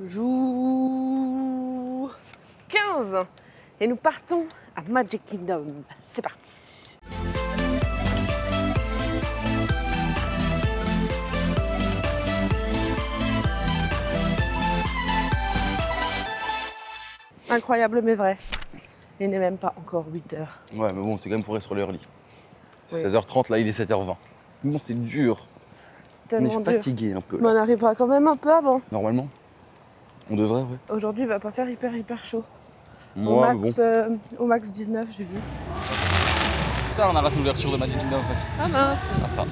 Jour 15 et nous partons à Magic Kingdom. C'est parti. Incroyable mais vrai. Il n'est même pas encore 8h. Ouais, mais bon, c'est quand même pour être sur l'early. C'est Oui. 16h30, là il est 7h20. Bon, c'est dur. C'est On tellement est dur. fatigué un peu. Mais on arrivera quand même un peu avant. Normalement, on devrait, ouais. Aujourd'hui, il va pas faire hyper chaud. Moi, Au max 19, j'ai vu. Putain, on a raté l'ouverture de Magic Kingdom en fait. Ah mince. Ah ça.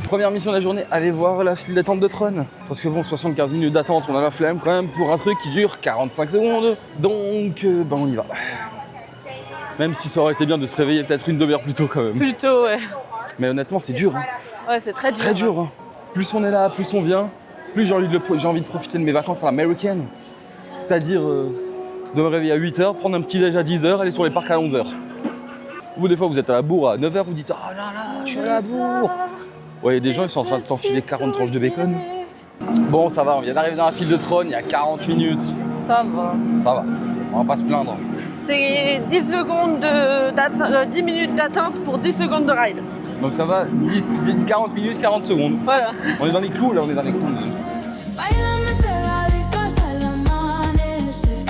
Première mission de la journée, aller voir la file d'attente de Tron. Parce que bon, 75 minutes d'attente, on a la flemme quand même pour un truc qui dure 45 secondes. Donc, on y va. Même si ça aurait été bien de se réveiller peut-être une demi-heure plus tôt quand même. Plutôt, ouais. Mais honnêtement, c'est dur. Hein. Ouais, c'est très dur. Très dur. Hein. Plus on est là, plus on vient, plus j'ai envie de profiter de mes vacances à l'américaine. C'est-à-dire de me réveiller à 8h, prendre un petit déj à 10h, aller sur les parcs à 11h. Vous, des fois, vous êtes à la bourre à 9h, vous dites « Oh là là, je suis à la bourre !» Ouais, il y a des gens, ils sont en train de s'enfiler 40 tranches de bacon. Bon, ça va, on vient d'arriver dans la file de Tron, il y a 40 minutes. Ça va. Ça va, on va pas se plaindre. C'est 10 minutes d'attente pour 10 secondes de ride. Donc ça va, 40 minutes, 40 secondes. Voilà. On est dans les clous, là, on est dans les clous. Báilame pegadito hasta el amanecer,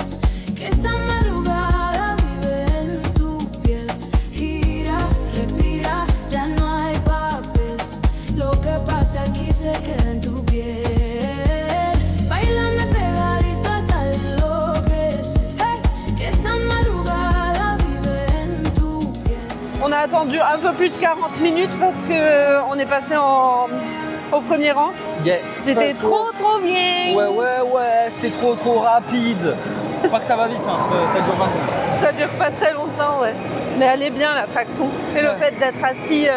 que esta madrugada vive en tu piel. Gira, respira, ya no hay papel. Lo que pasa aquí se queda en tu piel. Báilame pegadito hasta el enloquecer, hey, que esta madrugada vive en tu piel. On a attendu un peu plus de 40 minutes parce que on est passé au premier rang. Yeah. C'était trop bien. Ouais, c'était trop rapide. Pas que ça va vite, hein. Ça dure 20 secondes. Ça dure pas très longtemps, ouais. Mais elle est bien l'attraction. Et le fait d'être assis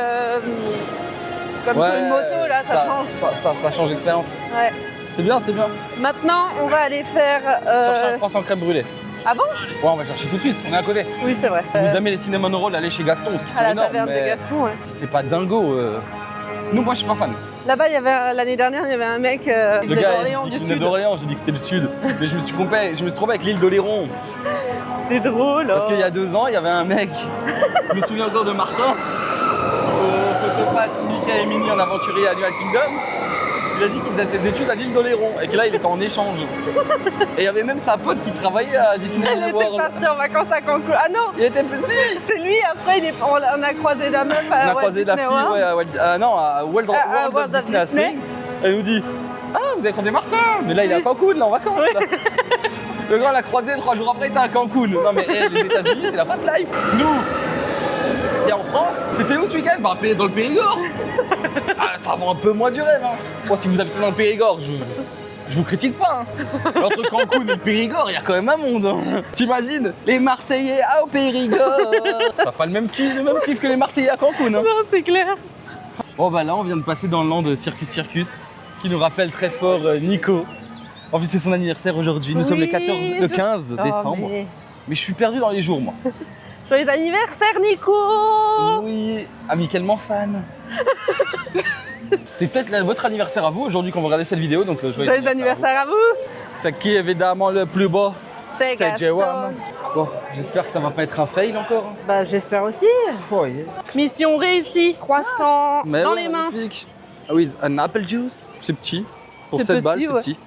comme sur une moto, là, ça change. Ça change l'expérience. Ouais. C'est bien. Maintenant, on va aller faire. Chercher un croissant crème brûlée. Ah bon? Ouais, on va le chercher tout de suite, on est à côté. Oui, c'est vrai. Vous aimez les cinnamon rolls, allez chez Gaston, ce qui sont À la énormes, taverne de mais Gaston, ouais. c'est pas dingo. Nous, moi, je suis pas fan. Là-bas, l'année dernière, il y avait un mec Le gars, d'Orléans il du dit qu'il venait Sud. d'Orléans, j'ai dit que c'était le Sud. Mais je me suis trompé avec l'île d'Oléron. C'était drôle. Parce qu'il y a 2 ans, il y avait un mec, je me souviens encore de Martin, au Photopass Mickey et Minnie en aventurier à Animal Kingdom. Il a dit qu'il faisait ses études à l'île d'Oléron et que là, il était en échange. Et il y avait même sa pote qui travaillait à Disney Elle était World. partie en vacances à Cancun. Ah non, Il était petit. c'est lui. Après, on a croisé la meuf On à a Walt croisé la Disney fille, World. ouais, à World À of World of Disney à Disney. Spring. Elle nous dit « Ah, vous avez croisé Martin !» Mais là, il est à Cancun, là, en vacances. Là. Le gars l'a croisé 3 jours après, il était à Cancun. Non mais les États-Unis, c'est la fast life. Nous, t'es en France, t'étais où ce week-end? Bah, dans le Périgord. Ah, ça va un peu moins du rêve. Hein. Bon, si vous habitez dans le Périgord, je vous critique pas. Hein. Entre Cancun et le Périgord, il y a quand même un monde. Hein. T'imagines les Marseillais au Périgord. Ça n'a pas le même kiff que les Marseillais à Cancun. Hein. Non, c'est clair. Bon bah là, on vient de passer dans le land de Circus qui nous rappelle très fort Nico. En plus, c'est son anniversaire aujourd'hui. Nous sommes le 15 décembre. Mais je suis perdu dans les jours, moi. Joyeux anniversaire, Nico. Oui, amicalement fan. C'est peut-être votre anniversaire à vous aujourd'hui quand vous regardez cette vidéo, donc Joyeux anniversaire à vous. C'est qui évidemment le plus beau? C'est C'est Gaston. Jérôme. Bon, j'espère que ça va pas être un fail encore. Bah, j'espère aussi. Oh, yeah. Mission réussie. Croissant Mais dans ouais, les mains. magnifique. Ah oui, un apple juice. C'est petit. Pour C'est 7 petit, balles, c'est ouais. petit.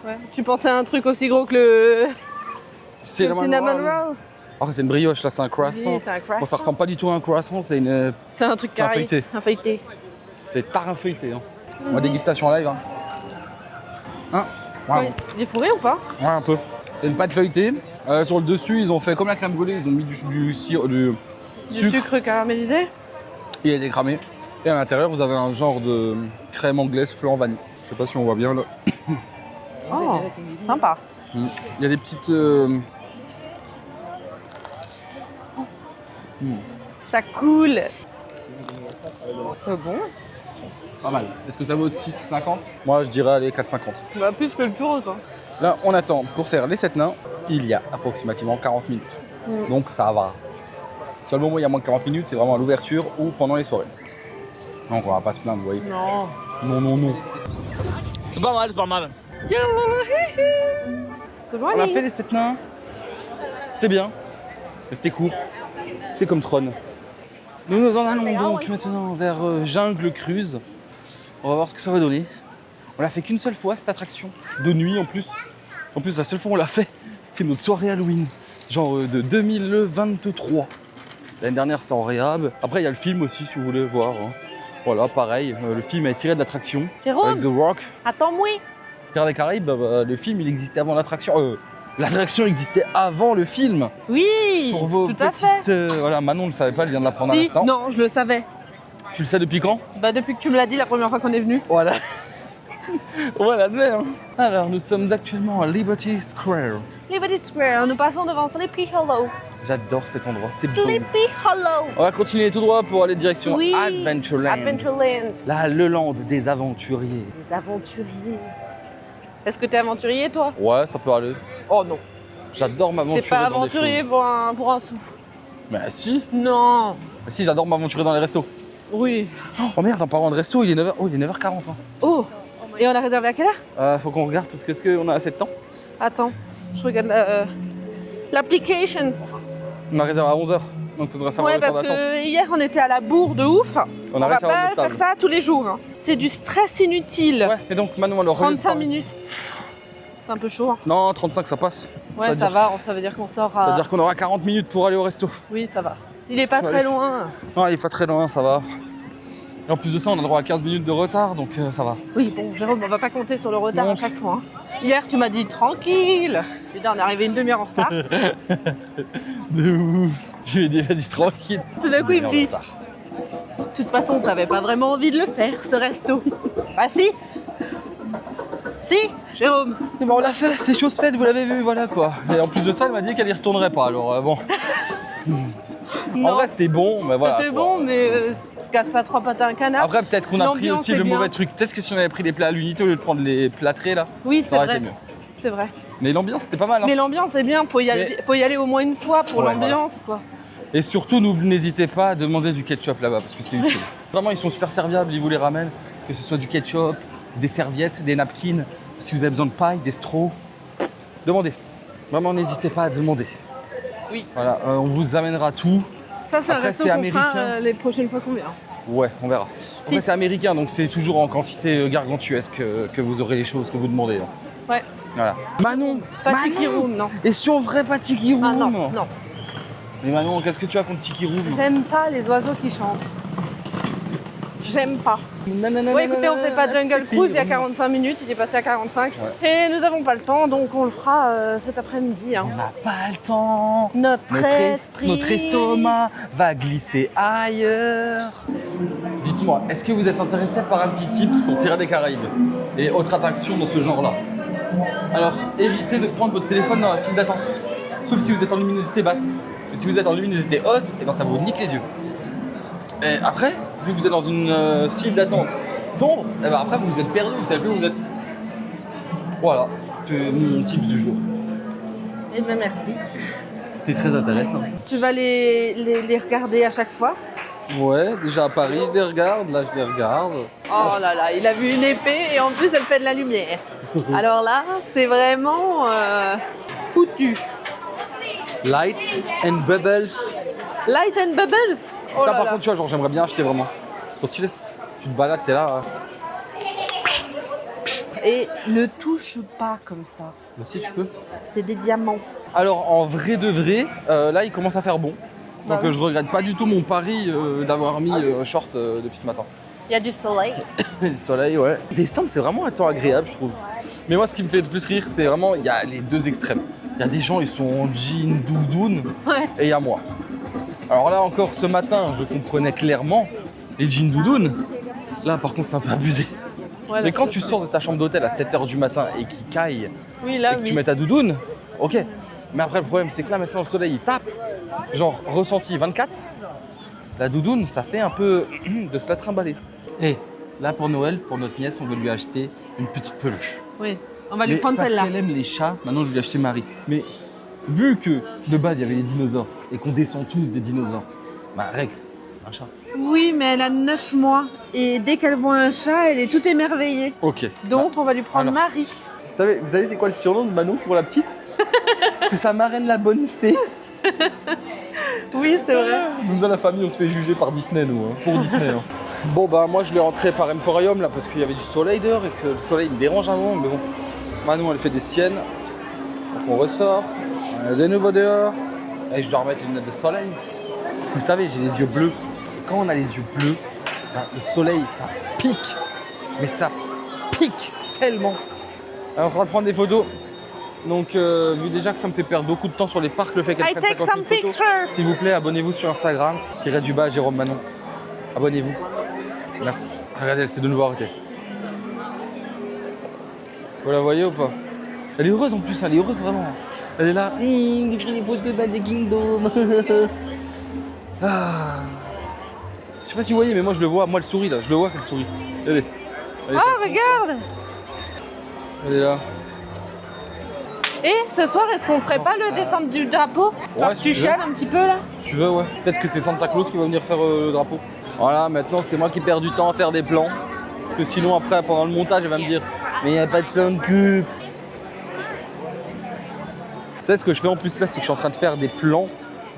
Ouais. Tu pensais à un truc aussi gros que le cinnamon roll? Oh, c'est une brioche là, c'est un croissant. Oui, c'est un croissant. Bon, ça ressemble pas du tout à un croissant, c'est une. C'est un truc C'est un carré. feuilleté. Un feuilleté. C'est tard un feuilleté. Hein. Moi, dégustation live. Hein. Ouais. Il est fourré ou pas? Ouais, un peu. C'est une pâte feuilletée. Sur le dessus, ils ont fait comme la crème brûlée, ils ont mis du Du sucre. sucre caramélisé? Il est décramé. Et à l'intérieur, vous avez un genre de crème anglaise flan vanille. Je sais pas si on voit bien là. Oh, sympa. Il y a des petites. Ça coule. Bon. Pas mal. Est-ce que ça vaut 6,50? Moi, je dirais aller 4,50. Bah, plus que le churros, hein. Là, on attend pour faire les 7 nains. Il y a approximativement 40 minutes. Donc ça va. Seul moment où il y a moins de 40 minutes, c'est vraiment à l'ouverture ou pendant les soirées. Donc on va pas se plaindre, vous voyez. Non. Non. C'est pas mal, c'est pas mal. Good On a morning. fait les 7 nains. C'était bien. Mais c'était court. C'est comme Tron. Nous en allons donc maintenant vers Jungle Cruise. On va voir ce que ça va donner. On l'a fait qu'une seule fois cette attraction. De nuit en plus. En plus, la seule fois où on l'a fait, c'était notre soirée Halloween. Genre de 2023. L'année dernière, c'est en réhab. Après, il y a le film aussi, si vous voulez voir. Hein. Voilà, pareil. Le film est tiré de l'attraction. Jérôme, Avec The Rock. attends-moi. Pirates des Caraïbes, le film, il existait avant l'attraction. L'attraction existait avant le film. Oui, Pour vos tout à petites, fait. voilà, Manon ne le savait pas, elle vient de l'apprendre à Si, l'instant. non, je le savais. Tu le sais depuis quand? Bah depuis que tu me l'as dit la première fois qu'on est venu. Voilà. Voilà, hein. Alors, nous sommes actuellement à Liberty Square. Liberty Square, nous passons devant Sleepy Hollow. J'adore cet endroit, c'est beau. Sleepy Hollow. On va continuer tout droit pour aller direction Oui, Adventureland. Adventureland. Là, le land des aventuriers. Des aventuriers. Est-ce que t'es aventurier toi? Ouais, ça peut aller. Oh non. J'adore T'es m'aventurer pas dans des aventurier choses. pour un sou. Mais si. Non. Mais si, j'adore m'aventurer dans les restos. Oui. Oh merde, en parlant de resto, il est 9h. Oh, il est 9h40. Hein. Oh. Et on a réservé à quelle heure? Faut qu'on regarde parce que est-ce qu'on a assez de temps? Attends, je regarde l'application. On a réservé à 11h. Donc, faudra savoir Ouais, le temps parce d'attente. que hier on était à la bourre de ouf. On a va réussi à avoir pas notre table. faire ça tous les jours. Hein. C'est du stress inutile. Ouais, et donc Manon, alors. 35 minutes. C'est un peu chaud. Hein. Non, 35, ça passe. Ouais, ça veut dire qu'on sort Ça veut à... dire qu'on aura 40 minutes pour aller au resto. Oui, ça va. S'il est pas Ouais. très loin. Non, il est pas très loin, ça va. Et en plus de ça, on a droit à 15 minutes de retard, donc ça va. Oui, bon, Jérôme, on va pas compter sur le retard Non. à chaque fois. Hein. Hier, tu m'as dit tranquille. Putain, on est arrivé une demi-heure en retard. De ouf. Je lui ai déjà dit tranquille. Tout d'un coup, il me dit, Retard. de toute façon, t'avais pas vraiment envie de le faire, ce resto. Bah si. Si, Jérôme. Et ben on l'a fait, c'est chose faite, vous l'avez vu, voilà quoi. Et en plus de ça, elle m'a dit qu'elle y retournerait pas, alors bon. En vrai, c'était bon, mais voilà. C'était quoi. bon, mais casse pas trois pattes à un canard. Après, peut-être qu'on a pris L'ambiance aussi est le bien. mauvais truc. Peut-être que si on avait pris des plats à l'unité au lieu de prendre les plâtrés là, Oui, ça c'est aurait vrai. été mieux. C'est vrai. Mais l'ambiance, c'était pas mal. Hein. Mais l'ambiance est bien, faut y aller au moins une fois pour Ouais, l'ambiance, quoi. Et surtout, n'hésitez pas à demander du ketchup là-bas parce que c'est utile. Vraiment, ils sont super serviables, ils vous les ramènent. Que ce soit du ketchup, des serviettes, des napkins. Si vous avez besoin de paille, des straws, demandez. Vraiment, n'hésitez pas à demander. Oui. Voilà, on vous amènera tout. Ça, c'est un Après, resto c'est qu'on américain. fera les prochaines fois qu'on vient. Ouais, on verra. Si. Après, c'est américain, donc c'est toujours en quantité gargantuesque que vous aurez les choses que vous demandez. Hein. Ouais. Voilà. Manon, Pas Manon Tiki Room, non. Et si on ferait pas Tiki Room? Ah non, non. Mais Manon, qu'est-ce que tu as contre Tiki Room? J'aime pas les oiseaux qui chantent. J'aime pas. Ouais, écoutez, on fait pas Jungle Cruise il y a 45 minutes, il est passé à 45. Ouais. Et nous avons pas le temps, donc on le fera cet après-midi. Hein. On n'a pas le temps. Notre esprit. Notre estomac va glisser ailleurs. Dites-moi, est-ce que vous êtes intéressé par un petit tips pour Pirates des Caraïbes et autres attractions dans ce genre-là? Alors, évitez de prendre votre téléphone dans la file d'attente. Sauf si vous êtes en luminosité basse. Mais si vous êtes en luminosité haute, et ben ça vous nique les yeux. Et après, vu que vous êtes dans une file d'attente sombre, et ben après vous êtes perdu, vous savez plus où vous êtes. Voilà, c'est mon tips du jour. Eh bien, merci. C'était très intéressant. Tu vas les regarder à chaque fois? Ouais, déjà à Paris, je les regarde, là je les regarde. Oh là là, il a vu une épée et en plus elle fait de la lumière. Alors là, c'est vraiment foutu. Light and Bubbles. Light and Bubbles. Oh Ça là par là. contre, tu vois, genre j'aimerais bien acheter vraiment. C'est trop stylé. Tu te balades, t'es là. Et ne touche pas comme ça. Bah si tu peux. C'est des diamants. Alors en vrai de vrai, là il commence à faire bon. Bah Donc oui. je regrette pas du tout mon pari d'avoir mis short depuis ce matin. Il y a du soleil. Du soleil, ouais. Décembre, c'est vraiment un temps agréable, je trouve. Mais moi, ce qui me fait le plus rire, c'est vraiment, il y a les deux extrêmes. Il y a des gens, ils sont en jean, doudoune, Ouais. et il y a moi. Alors là, encore ce matin, je comprenais clairement les jeans doudounes. Là, par contre, c'est un peu abusé. Ouais, Mais là, quand c'est- tu sors de ta chambre d'hôtel à 7h du matin et qu'il caille, Oui, là, et que oui. tu mets ta doudoune, ok. Mais après, le problème, c'est que là, maintenant, le soleil, il tape. Genre, ressenti 24. La doudoune, ça fait un peu de se la trimballer. Et là, pour Noël, pour notre nièce, on veut lui acheter une petite peluche. Oui. On va lui Mais prendre parce celle-là. qu'elle aime les chats, maintenant, je vais lui acheter Marie. Mais vu que de base, il y avait des dinosaures et qu'on descend tous des dinosaures, bah Rex, c'est un chat. Oui, mais elle a 9 mois. Et dès qu'elle voit un chat, elle est toute émerveillée. Ok. Donc, on va lui prendre alors. Marie. Vous savez c'est quoi le surnom de Manon pour la petite? C'est sa marraine la bonne fée. Oui, c'est vrai. Nous dans la famille on se fait juger par Disney nous, hein, pour Disney. Hein. Bon bah moi je l'ai rentré par Emporium là parce qu'il y avait du soleil dehors et que le soleil me dérange un moment, mais bon. Manon elle fait des siennes. Donc on ressort, on est de nouveau dehors. Et je dois remettre une lunettes de soleil. Parce que vous savez j'ai les yeux bleus. Et quand on a les yeux bleus, ben, le soleil ça pique. Mais ça pique tellement. Alors on va prendre des photos. Donc vu déjà que ça me fait perdre beaucoup de temps sur les parcs, le fait qu'elle prenne 50 000 photos, s'il vous plaît abonnez-vous sur Instagram, _du Jérôme Manon. Abonnez-vous. Merci. Regardez, elle s'est de nouveau arrêtée. Vous la voyez ou pas? Elle est heureuse en plus, elle est heureuse vraiment. Elle est là. J'ai pris des photos de Magic Kingdom. Ah. Je sais pas si vous voyez, mais moi je le vois. Moi elle sourit là, je le vois qu'elle sourit. Elle est. Ah, regarde! Elle est là. Et ce soir, est-ce qu'on ferait pas le descente du drapeau? Histoire que tu chiales un petit peu là? Si tu veux, ouais. Peut-être que c'est Santa Claus qui va venir faire le drapeau. Voilà, maintenant c'est moi qui perds du temps à faire des plans. Parce que sinon après, pendant le montage, elle va me dire mais il n'y a pas de plan de cul. Tu sais ce que je fais en plus là, c'est que je suis en train de faire des plans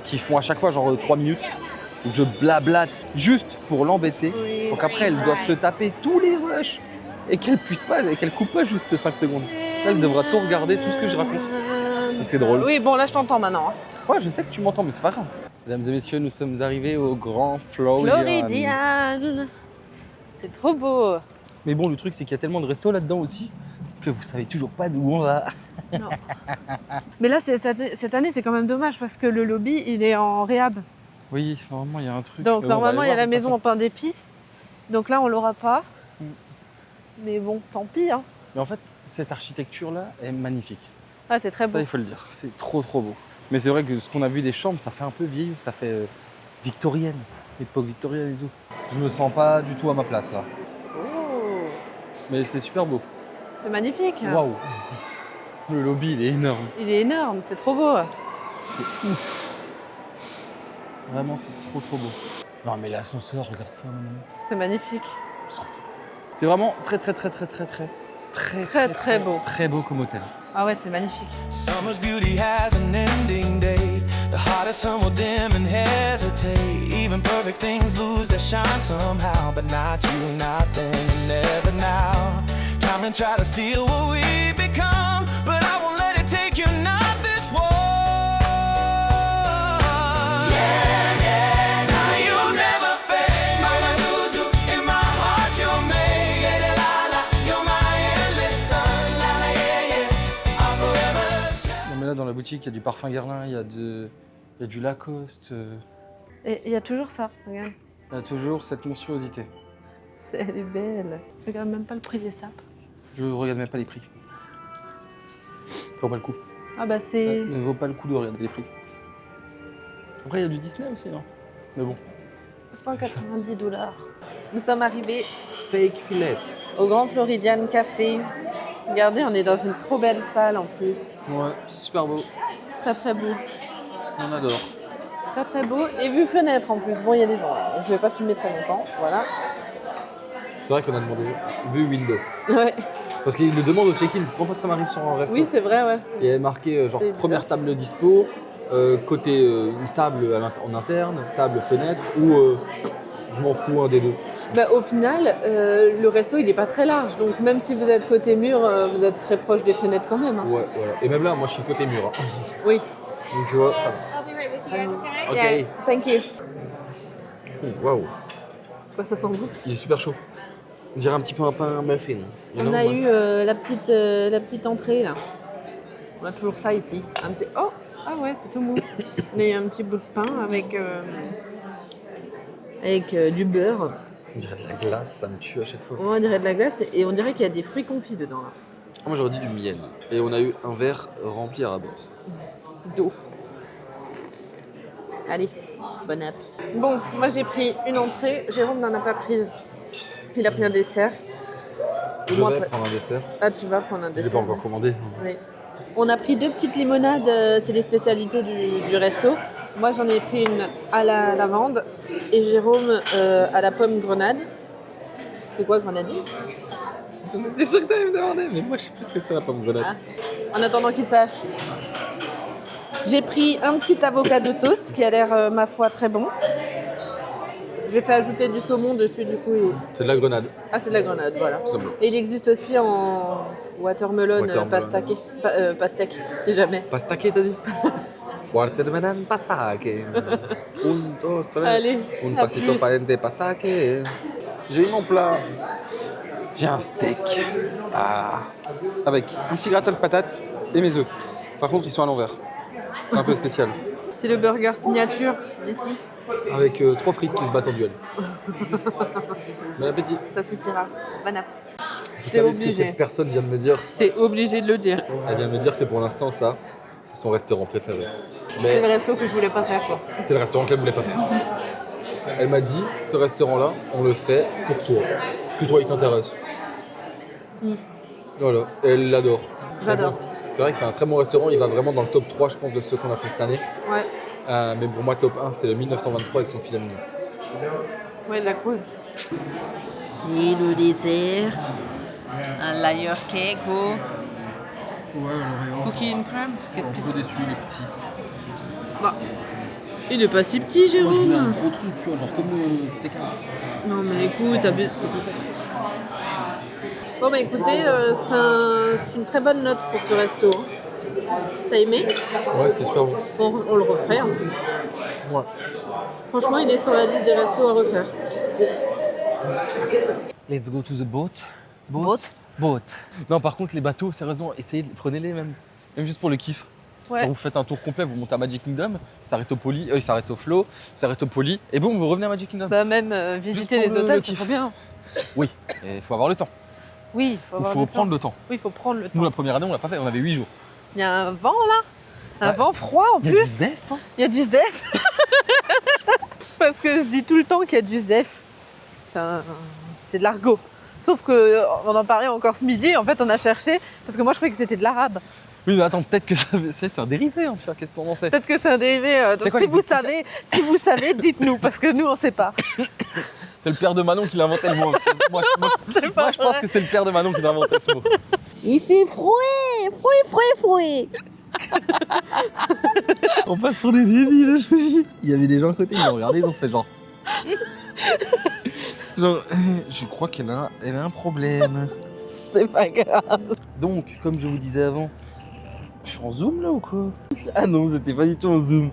qui font à chaque fois genre 3 minutes. Où je blablate juste pour l'embêter. Oui, donc après, elle doit se taper tous les rushs. Et qu'elle puisse pas, et qu'elle coupe pas juste 5 secondes. Là, elle devra tout regarder, tout ce que je raconte. Donc c'est drôle. Oui, bon là je t'entends maintenant. Ouais, je sais que tu m'entends, mais c'est pas grave. Mesdames et messieurs, nous sommes arrivés au Grand Floridian. Floridian. C'est trop beau. Mais bon, le truc, c'est qu'il y a tellement de restos là-dedans aussi que vous savez toujours pas d'où on va. Non. Mais là, cette année, c'est quand même dommage parce que le lobby, il est en réhab. Oui, normalement, il y a un truc. Donc normalement, il y a la maison en en pain d'épices. Donc là, on l'aura pas. Mais bon, tant pis. Hein. Mais en fait, cette architecture-là est magnifique. Ah, c'est très beau. Ça, il faut le dire. C'est trop, trop beau. Mais c'est vrai que ce qu'on a vu des chambres, ça fait un peu vieillot, ça fait victorienne, époque victorienne et tout. Je me sens pas du tout à ma place là. Oh. Mais c'est super beau. C'est magnifique. Waouh. Le lobby, il est énorme. Il est énorme, c'est trop beau. C'est ouf. Vraiment, c'est trop, trop beau. Non, mais l'ascenseur, regarde ça maintenant. C'est magnifique. C'est vraiment très, très, très, très, très, très, très, très beau. Très beau comme hôtel. Ah ouais, c'est magnifique. Summer's beauty has an ending date. The heart of sun will dim and hesitate. Even perfect things lose their shine somehow. But not you, not then, never now. Time to try to steal what we become. But I won't let it take you, not this one. Yeah, yeah, now you'll never fade. Mama Zuzu, in my heart you'll make it. La la, you're my endless sun. La la, yeah, yeah, I'll forever shine. Non, mais là, dans la boutique, il y a du parfum Guerlain, il y a du Lacoste. Et il y a toujours ça, regarde. Il y a toujours cette monstruosité. Elle est belle. Je regarde même pas le prix des sapes. Je regarde même pas les prix. Ça vaut pas le coup. Ah bah Ça c'est... ne vaut pas le coup de regarder les prix. Après, il y a du Disney aussi, hein. Mais bon. 190 $. Nous sommes arrivés Fake fillet. au Grand Floridian Café. Regardez, on est dans une trop belle salle en plus. Ouais, c'est super beau. C'est très très beau. On adore. Très très beau. Et vue fenêtre en plus. Bon, il y a des gens. Je vais pas filmer très longtemps. Voilà. C'est vrai qu'on a demandé vue window. Ouais. Parce qu'il le demande au check-in. C'est la première fois que ça m'arrive sur un resto. Oui, c'est vrai, ouais. Il y avait marqué genre C'est première bizarre. table dispo, côté une table en interne, table fenêtre ou je m'en fous un des deux. Bah, au final, le resto il est pas très large. Donc même si vous êtes côté mur, vous êtes très proche des fenêtres quand même. Hein. Ouais, voilà. Et même là, moi je suis côté mur. Hein. Oui. Donc tu vois, ça va. Ok. Yeah, thank you. Waouh, Quoi, ça sent bon. il est super chaud. On dirait un petit peu un pain muffin. On a eu la petite entrée là. On a toujours ça ici. Un petit... Oh, ah ouais, c'est tout mou. On a eu un petit bout de pain avec du beurre. On dirait de la glace, ça me tue à chaque fois. On dirait de la glace et on dirait qu'il y a des fruits confits dedans là. Moi j'aurais dit du miel. Et on a eu un verre rempli à bord. D'eau. Allez, bon app. Bon, moi j'ai pris une entrée. Jérôme n'en a pas prise. Il a pris un dessert. Et Je moi, vais après- prendre un dessert. Ah, tu vas prendre un Je l'ai dessert. pas encore commandé. Oui. On a pris 2 petites limonades, c'est les spécialités du resto. Moi j'en ai pris une à la lavande et Jérôme à la pomme grenade. C'est quoi grenadine? J'étais sûr que t'allais me demander, mais moi je sais plus ce que c'est la pomme grenade. En attendant qu'il sache, j'ai pris un petit avocat de toast qui a l'air, ma foi, très bon. J'ai fait ajouter du saumon dessus, du coup. C'est de la grenade. Ah, c'est de la grenade, voilà. C'est bon. Et il existe aussi en watermelon, pastèque, pastèque, si jamais. Pastake, t'as dit? Watermelon pastake. Un, dos, tres. Allez, Un à pasito plus. palente pastake. J'ai eu mon plat. J'ai un steak. Avec un petit gratin de patates et mes œufs. Par contre, ils sont à l'envers. C'est un peu spécial. C'est le burger signature d'ici. Avec 3 frites qui se battent en duel. Bon appétit. Ça suffira. Bon app. Vous T'es savez ce que obligé. cette personne vient de me dire? T'es obligé de le dire. Elle vient de me dire que pour l'instant, ça, c'est son restaurant préféré. C'est le Mais resto que je voulais pas faire, quoi. c'est le restaurant qu'elle voulait pas faire. Elle m'a dit, ce restaurant-là, on le fait pour toi. Parce que toi, il t'intéresse. Voilà, et elle l'adore. J'adore. Bon, c'est vrai que c'est un très bon restaurant, il va vraiment dans le top 3, je pense, de ceux qu'on a fait cette année. Ouais. Mais pour moi, top 1, c'est le 1923 avec son filet mignon. Ouais, de la cruise. Et le dessert. Un layer cake au Ouais, alors, cookie and cream. Qu'est-ce que déçu, les petits. Bah, il est pas si petit, Jérôme. gros truc, tu vois, genre comme le steak. Non, mais écoute, c'est tout à fait. Bon, bah écoutez, c'est une très bonne note pour ce resto. T'as aimé? Ouais, c'était super bon. Bon, on le referait. Hein. Ouais. Franchement, il est sur la liste des restos à refaire. Let's go to the boat. Boat. Boat. Non, par contre, les bateaux, sérieusement, prenez-les même. Même juste pour le kiff. Ouais. Quand vous faites un tour complet, vous montez à Magic Kingdom, ça s'arrête au Poly, il s'arrête au Flow, ça s'arrête au Poly, et boum, vous revenez à Magic Kingdom. Bah, même visiter pour les le hôtels, c'est kiff. trop bien. Oui, il faut avoir le temps. Oui, Il faut prendre le temps. Oui, il faut prendre le Nous, temps. la première année, on l'a pas fait, on avait 8 jours. Il y a un vent là. Un Ouais. vent froid en Il y a du plus. zef, hein. Il y a du zef. Parce que je dis tout le temps qu'il y a du zef. C'est de l'argot. Sauf que on en parlait encore ce midi, en fait on a cherché, parce que moi je croyais que c'était de l'arabe. Oui, mais attends, peut-être que c'est un dérivé, hein, tu vois, qu'est-ce qu'on en sait. Peut-être que c'est un dérivé. Donc C'est quoi, si les vous petits- savez, dites-nous, parce que nous on sait pas. C'est le père de Manon qui l'a inventé le mot. Moi, C'est pas je pense vrai. que c'est le père de Manon qui l'a inventé ce mot. Il fait fouet. On passe pour des débiles, je vous jure. Il y avait des gens à côté, ils ont regardé, ils ont fait genre. Genre, je crois qu'elle a un problème. C'est pas grave. Donc, comme je vous disais avant, je suis en zoom là ou quoi? Ah non, j'étais pas du tout en zoom.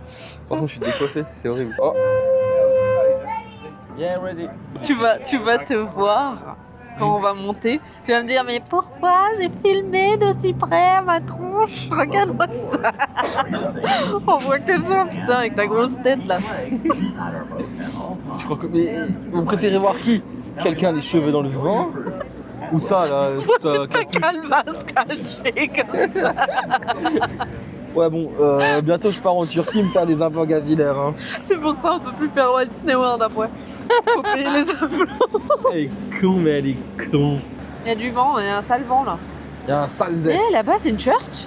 Par contre, je suis décoiffé, c'est horrible. Oh! Yeah, ready. Tu vas te voir quand on va monter. Tu vas me dire, mais pourquoi j'ai filmé d'aussi près à ma tronche? Regarde-moi ça. On voit que ça, putain, avec ta grosse tête là. Tu crois que. Mais vous préférez voir qui? Quelqu'un les cheveux dans le vent? Ou ça là? Ça, Ta calvasse calchée comme ça. Ouais, bon, bientôt je pars en Turquie me faire des implants capillaires. Hein. C'est pour ça on peut plus faire Walt Disney World après. Faut payer les implants. Elle est con, mais elle est con. Il y a du vent, il y a un sale vent là. Il y a un sale zef. Eh, là-bas c'est une church.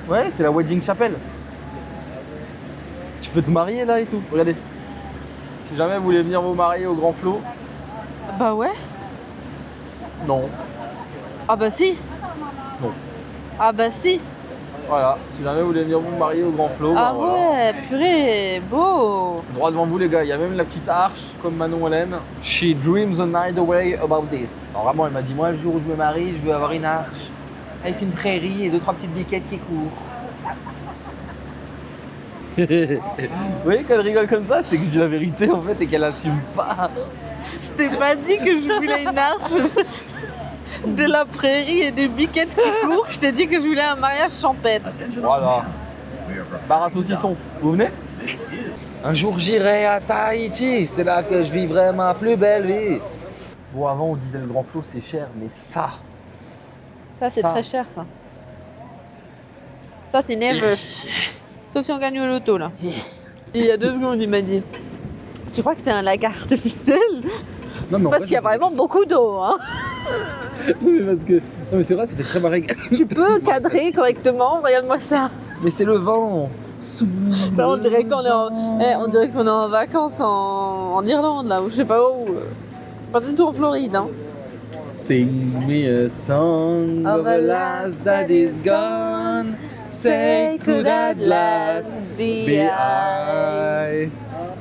Ouais, c'est la Wedding Chapel. Tu peux te marier là et tout, regardez. Si jamais vous voulez venir vous marier au Grand Flot, Bah ouais. non. Ah bah si. Non. Ah bah si. Voilà, si jamais vous voulez venir vous marier au Grand Flot, Ah bah voilà. ouais, purée, beau. Droit devant vous les gars, il y a même la petite arche comme Manon elle aime. She dreams a night away about this. Alors vraiment elle m'a dit moi le jour où je me marie, je veux avoir une arche avec une prairie et 2-3 petites biquettes qui courent. Vous voyez qu'elle rigole comme ça, c'est que je dis la vérité en fait et qu'elle assume pas. Je t'ai pas dit que je voulais une arche de la prairie et des biquettes qui courent. Je t'ai dit que je voulais un mariage champêtre. Voilà. Bar à saucisson, vous venez? Un jour j'irai à Tahiti, c'est là que je vivrai ma plus belle vie. Bon avant on disait le Grand Flot c'est cher, mais ça... Ça, c'est Ça. très cher, ça. Ça, c'est never. Sauf si on gagne au loto, là. Il y a 2 secondes, il m'a dit. Tu crois que c'est un lac artificiel? Non, mais en Parce fait, qu'il y a vraiment beaucoup d'eau, hein. mais parce que... Non mais c'est vrai, ça fait très marrer. Tu peux cadrer correctement, regarde-moi ça. Mais c'est le vent. Là, on dirait qu'on est on dirait qu'on est en vacances en Irlande, là, ou je sais pas où. Pas du tout en Floride, hein. Sing me a song of a lass that is gone. Say could at last be I.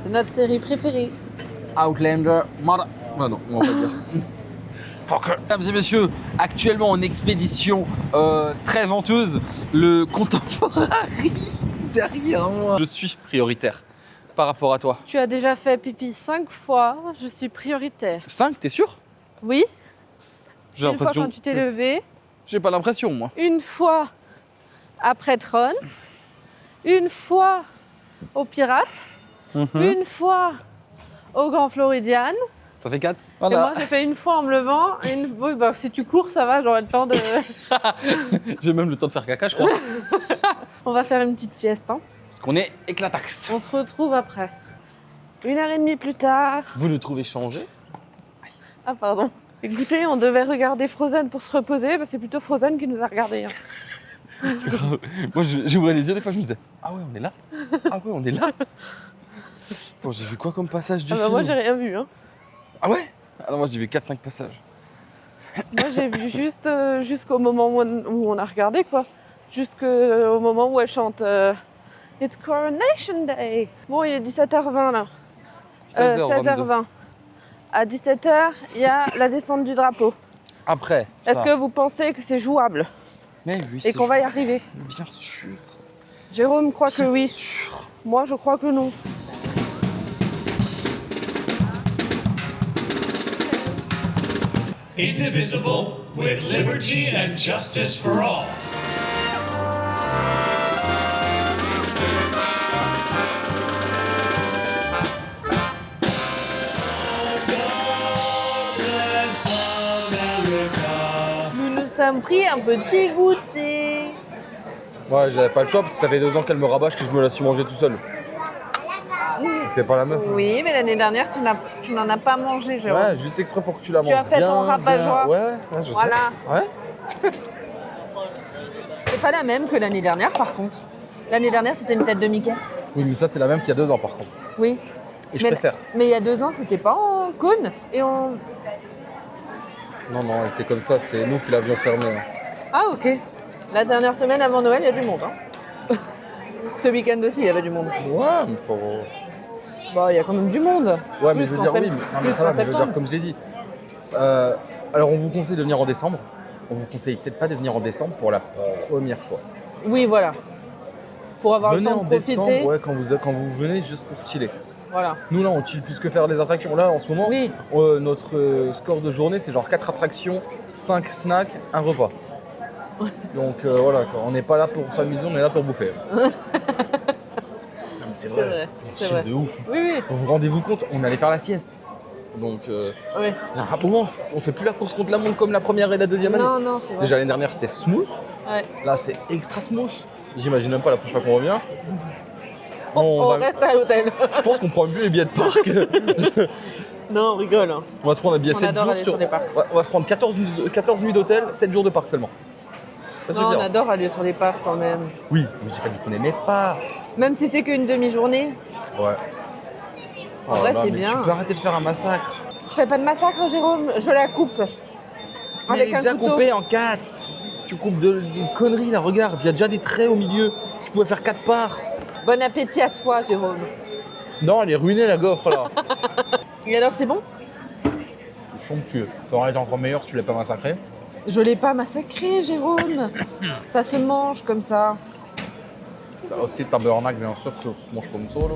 C'est notre série préférée. Outlander, mother. Ah non, on va pas dire. Mesdames et messieurs, actuellement en expédition très venteuse, le Contemporary derrière moi. Je suis prioritaire par rapport à toi. Tu as déjà fait pipi 5 fois, je suis prioritaire. 5, t'es sûr? Oui, J'ai une fois quand tu t'es levé, J'ai pas l'impression, moi. une fois après Tron, une fois au Pirate, une fois au Grand Floridian. Ça fait 4? Et Voilà. moi j'ai fait une fois en me levant. Et oui, bah, si tu cours, ça va, j'aurai le temps de. J'ai même le temps de faire caca, je crois. On va faire une petite sieste. Hein. Parce qu'on est éclataxe. On se retrouve après. 1h30 plus tard. Vous nous trouvez changé? Ah, pardon. Écoutez, on devait regarder Frozen pour se reposer. Bah, c'est plutôt Frozen qui nous a regardé. Hein. Moi, j'ouvrais les yeux, des fois, je me disais, ah ouais, on est là? Ah ouais, on est là? Attends, j'ai vu quoi comme passage du Ah bah, film? moi j'ai rien vu. Hein. Ah ouais? Ah non, moi j'ai vu 4-5 passages. Moi j'ai vu juste jusqu'au moment où on a regardé quoi. Jusqu'au moment où elle chante It's Coronation Day. Bon, il est 17h20 là. 16h20. À 17h, il y a la descente du drapeau. Après. Est-ce ça. que vous pensez que c'est jouable Mais oui, et qu'on va y arriver? Bien sûr. Jérôme croit que oui. Sûr. Moi, je crois que non. Indivisible, with liberty and justice for all. Nous nous sommes pris un petit goûter. Ouais, j'avais pas le choix parce que ça fait 2 ans qu'elle me rabâche que je me la suis mangée tout seul. C'est pas la meuf. Oui, mais l'année dernière, tu n'en as pas mangé, Jérôme. Ouais, juste exprès pour que tu la manges. Tu as fait bien, ton rabat-joie. bien. Ouais, je Voilà. sais. Ouais. C'est pas la même que l'année dernière, par contre. L'année dernière, c'était une tête de Mickey. Oui, mais ça, c'est la même qu'il y a 2 ans par contre. Oui. Et je mais, préfère. mais il y a 2 ans, c'était pas en cône et en... Non, elle était comme ça, c'est nous qui l'avions fermée. Ah, ok. La dernière semaine avant Noël, il y a du monde. Hein. Ce week-end aussi, il y avait du monde. Ouais, mais faut. Bah, il y a quand même du monde. Ouais, mais Plus je veux qu'en dire, sept- oui, mais, non, mais plus ça va, qu'en mais je veux dire, septembre. comme je l'ai dit. Alors, on vous conseille de venir en décembre. On vous conseille peut-être pas de venir en décembre pour la première fois. Oui, voilà. Pour avoir Venez le temps en de profiter. décembre, ouais, quand vous venez juste pour chiller. Voilà. Nous, là, on chill plus que faire des attractions. Là, en ce moment, Oui. notre score de journée, c'est genre 4 attractions, 5 snacks, un repas. Donc voilà, quoi. On n'est pas là pour s'amuser, on est là pour bouffer. Non, mais c'est vrai. vrai, On c'est chill vrai. de ouf. Oui, oui. Vous rendez-vous compte, on allait faire la sieste. Donc, Oui. à un moment, on fait plus la course contre la montre comme la première et la deuxième année. Non, non, c'est vrai. Déjà l'année dernière, c'était smooth. Ouais. Là, c'est extra smooth. J'imagine même pas la prochaine fois qu'on revient. On reste à l'hôtel. Je pense qu'on prend plus les billets de parc. Non, on rigole. Hein. On va se prendre un billet On 7 adore jours. aller sur les parcs. Ouais, on va se prendre 14 nuits d'hôtel, 7 jours de parc seulement. Ça Non, on suffira. adore aller sur les parcs quand même. Oui, mais j'ai pas dit qu'on aimait pas. Même si c'est qu'une demi-journée. Ouais. En vrai, là, c'est mais bien. Tu peux arrêter de faire un massacre. Je fais pas de massacre, Jérôme. Je la coupe. Mais Avec elle est un déjà couteau. coupée en 4. Tu coupes des conneries là, regarde, il y a déjà des traits au milieu. Tu pouvais faire 4 parts. Bon appétit à toi, Jérôme. Non, elle est ruinée la gaufre là. Et alors, c'est bon? C'est somptueux. Ça aurait été encore meilleur si tu l'as pas massacré. Je l'ai pas massacré, Jérôme. Ça se mange comme ça. La hostie de tabernacle, bien sûr, ça se mange comme ça là.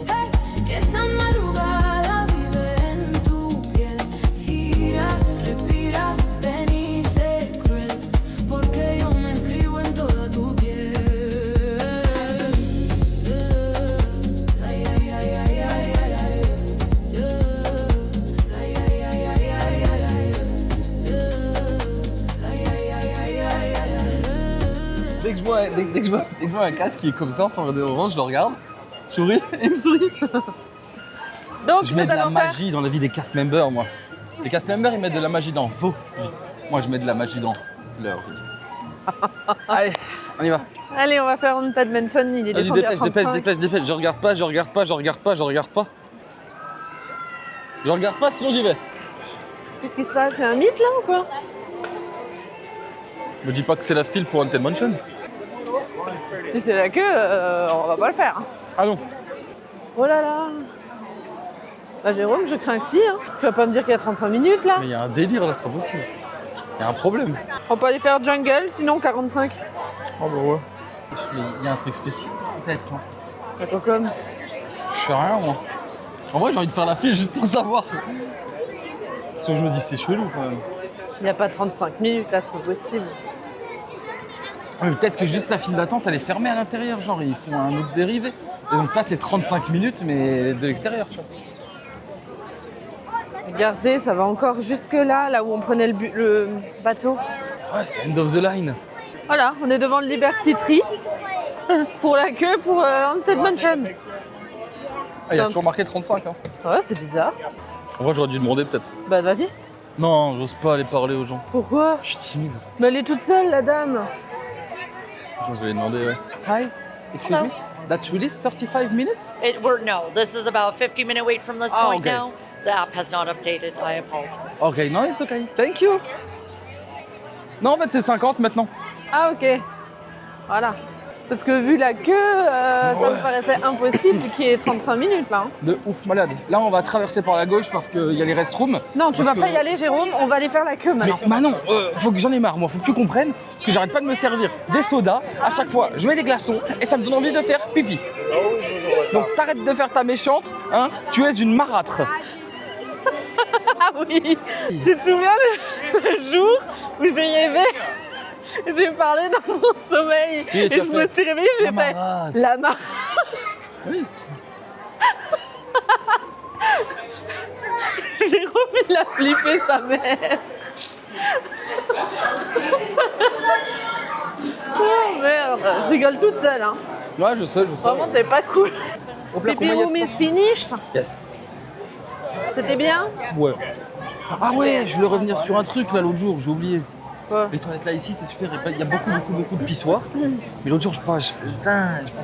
Que esta madrugada vive en tu piel. Gira, respira, ven y sé cruel. Porque yo me escribo en toda tu piel. Ay, ay, ay, ay, ay, ay, ay. Ay, ay, ay, ay, ay, ay, ay. Ay, ay, ay, ay, ay, ay, ay. Dès que je vois un casque qui est comme ça en train de regarder orange, je le regarde. Je souris, il me sourit. Donc, Je mets de nous la allons faire... magie dans la vie des cast members, moi. Les cast members, ils mettent de la magie dans vos vies. Moi, je mets de la magie dans leur vie. Allez, on y va. Allez, on va faire une Ted Manson. Il est Vas-y, descendu à dépêche. 35. Je regarde pas. Je regarde pas, sinon j'y vais. Qu'est-ce qui se passe? C'est un mythe là ou quoi? Me dis pas que c'est la file pour Haunted Mansion. Si c'est la queue, on va pas le faire. Ah non. Oh là là. Bah Jérôme, je crains que si. Hein. Tu vas pas me dire qu'il y a 35 minutes là. Mais il y a un délire là, c'est pas possible. Il y a un problème. On peut aller faire jungle, sinon 45. Oh bah ouais. Mais il y a un truc spécial peut-être. Hein. Pas quoi comme. Je sais rien moi. En vrai j'ai envie de faire la file juste pour savoir. Sauf que je me dis c'est chelou quand même. Il n'y a pas 35 minutes là, c'est pas possible. Ouais, peut-être que juste la file d'attente elle est fermée à l'intérieur, genre ils font un autre dérivé. Et donc ça c'est 35 minutes mais de l'extérieur tu vois. Regardez, ça va encore jusque là où on prenait le bateau. Ouais c'est end of the line. Voilà, on est devant le Liberty Tree pour la queue pour Haunted Mansion. Ah il y a Ça- toujours marqué 35 hein. Ouais, c'est bizarre. En vrai j'aurais dû demander peut-être. Bah vas-y. Non j'ose pas aller parler aux gens. Pourquoi? Je suis timide. Mais elle est toute seule, la dame. Je vais lui demander ouais. Hi, excuse me. That's really 35 minutes? No, this is about 50-minute wait from this Oh, point okay. now. The app has not updated. I apologize. Ok, no it's okay. Thank you. Non en fait c'est 50 maintenant. Ah ok. Voilà. Parce que vu la queue, ça me paraissait impossible qu'il y ait 35 minutes là. Hein. De ouf malade. Là on va traverser par la gauche parce qu'il y a les restrooms. Non, tu Parce vas que- pas y aller, Jérôme, on va aller faire la queue Mais maintenant. Manon, faut que j'en ai marre moi, faut que tu comprennes que j'arrête pas de me servir des sodas à chaque fois. Je mets des glaçons et ça me donne envie de faire pipi. Donc t'arrêtes de faire ta méchante, hein, tu es une marâtre. Ah oui. Tu te souviens le jour où j'ai rêvé? J'ai parlé dans mon sommeil Oui, et tu as je me fait suis réveillée, j'ai la fait marâtre. la marâtre. Oui. Jérôme, il a flippé sa mère. Oh merde, je rigole toute seule. Hein. Ouais je sais. Vraiment, t'es pas cool. Hop là, Pipi combien il y a de room is temps finished. Yes. C'était bien? Ouais. Ah ouais, je voulais revenir sur un truc là l'autre jour, j'ai oublié. Quoi? Les toilettes là ici c'est super, il y a beaucoup de pissoirs. Mais l'autre jour je pensais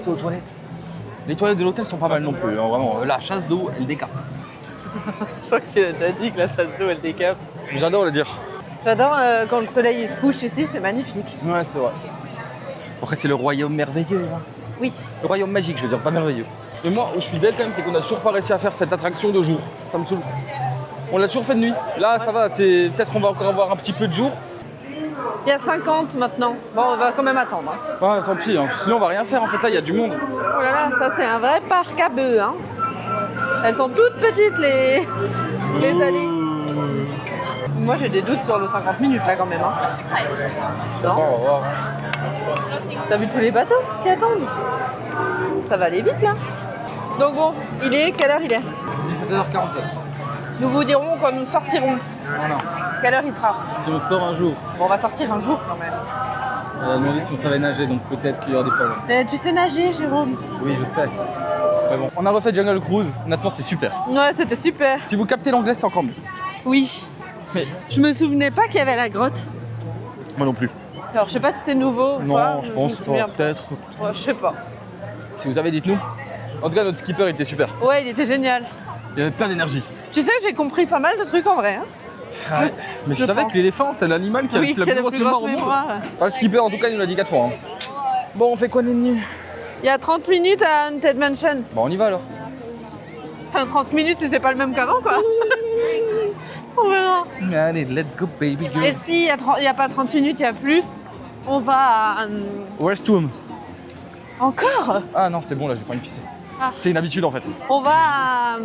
aux toilettes. Les toilettes de l'hôtel sont pas mal non plus, hein, vraiment. La chasse d'eau, elle décape. Je crois que tu as dit que la chasse d'eau, elle décape. J'adore le dire. J'adore quand le soleil il se couche ici, c'est magnifique. Ouais, c'est vrai. Après, c'est le royaume merveilleux. Hein. Oui. Le royaume magique, je veux dire, pas merveilleux. Mais moi, où je suis belle quand même, c'est qu'on a toujours pas réussi à faire cette attraction de jour. Ça me saoule. On l'a toujours fait de nuit. Là, ça va, c'est peut-être on va encore avoir un petit peu de jour. Il y a 50 maintenant. Bon, on va quand même attendre. Hein. Ouais, tant pis, hein. Sinon on va rien faire en fait, là, il y a du monde. Oh là là, ça c'est un vrai parc à bœufs. Hein. Elles sont toutes petites les allées. Moi j'ai des doutes sur le 50 minutes là quand même. Hein. Bon, Non. on va voir. T'as vu tous les bateaux qui attendent? Ça va aller vite là. Donc bon, quelle heure il est? 17h47. Nous vous dirons quand nous sortirons. Voilà. Quelle heure il sera? Si on sort un jour, Bon, on va sortir un jour quand même. on a demandé si on savait nager, donc peut-être qu'il y aura des problèmes. Mais tu sais nager, Jérôme? Oui, je sais. Mais bon, on a refait Jungle Cruise, honnêtement c'est super. Ouais, c'était super. Si vous captez l'anglais, c'est encore mieux. Oui. Mais Je me souvenais pas qu'il y avait la grotte. moi non plus. Alors je sais pas si c'est nouveau ou Non, pas. je me pense souviens pas. Peut-être. pas. Ouais, je sais pas. Si vous avez, dites-nous. En tout cas, notre skipper était super. Ouais, il était génial. Il avait plein d'énergie. Tu sais, j'ai compris pas mal de trucs en vrai. Hein. Mais je je savais pense. que l'éléphant, c'est l'animal qui a Oui, la qui a plus grosse mémoire au monde. mémoire. Enfin, le skipper, en tout cas, il nous l'a dit 4 fois. Hein. Bon, on fait quoi, Nenni? Il y a 30 minutes à Haunted Mansion. Bon, on y va alors. Enfin, 30 minutes si c'est pas le même qu'avant, quoi. On verra. Allez, let's go, baby girl. Et si il y a pas 30 minutes, il y a plus, on va à... Restroom. Encore? Ah non, c'est bon, là, j'ai pas envie de pisser. Ah. C'est une habitude en fait. On va à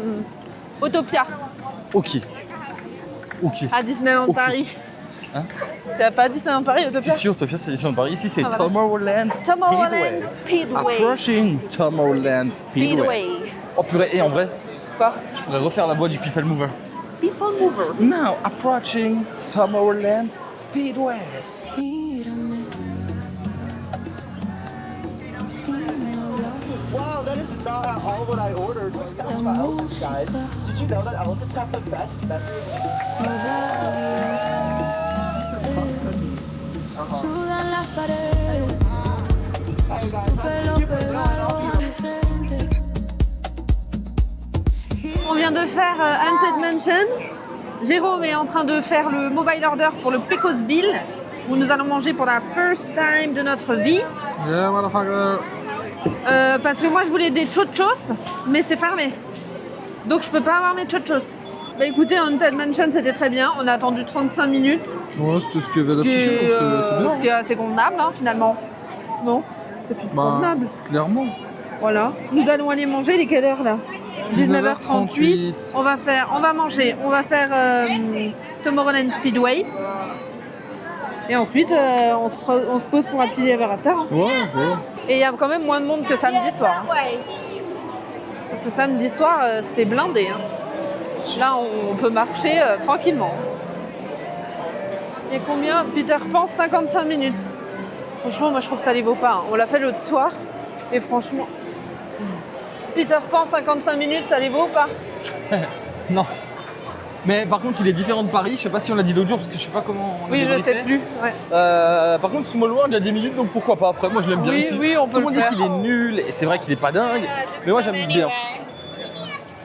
Autopia, Ok. Ok. à Disneyland Ok. Paris. Hein? C'est pas Disneyland Paris, C'est Autopia? sûr, Topia, c'est ici en Paris. Ici, c'est Ah, voilà. Tomorrowland Tomorrowland Speedway. Speedway. Approaching Tomorrowland Speedway. Speedway. Oh purée, et en vrai, Quoi? je pourrais refaire la voix du People Mover. People Mover. Now, approaching Tomorrowland Speedway. Mírame. Sin hablar. Wow, that is not at all what I ordered. La Guys, música did you know that elephants have the best memory? me va a guiar. Sudan las paredes, tu pelo pegado a mi frente. On vient de faire Haunted Mansion. Jérôme est en train de faire le mobile order pour le Pecos Bill. où nous allons manger pour la first time de notre vie. Yeah, motherfucker. Parce que moi, je voulais des chochos, mais c'est fermé. Donc, je peux pas avoir mes chochos. Bah écoutez, Haunted Mansion, c'était très bien. On a attendu 35 minutes. Ouais, c'était ce qu'il y avait Ce qui d'affiché, est, c'est bien. ce qui est assez convenable, hein, finalement. Non, c'est plus Bah, convenable. clairement. Voilà. Nous allons aller manger, il est quelle heure là 19h38. On va faire Tomorrowland Speedway. Et ensuite, on se pose pour Happily Ever After. Hein. Ouais. Et il y a quand même moins de monde que samedi soir. Hein. Parce que samedi soir, c'était blindé. Hein. Là, on peut marcher tranquillement. Il y a combien Peter Pan, 55 minutes. Franchement, moi, je trouve que ça les vaut pas. Hein. On l'a fait l'autre soir. Et franchement, Peter Pan, 55 minutes, ça les vaut ou pas? Non. Mais par contre, il est différent de Paris. Je sais pas si on l'a dit l'autre jour, parce que je sais pas comment on a Oui, je débriefé. sais plus. Ouais. Par contre, Small World, il y a 10 minutes, donc pourquoi pas. Après, moi, je l'aime bien Oui, aussi. oui, on peut Tout le monde le dit faire. qu'il est nul, et c'est vrai qu'il est pas dingue. Mais moi, j'aime bien.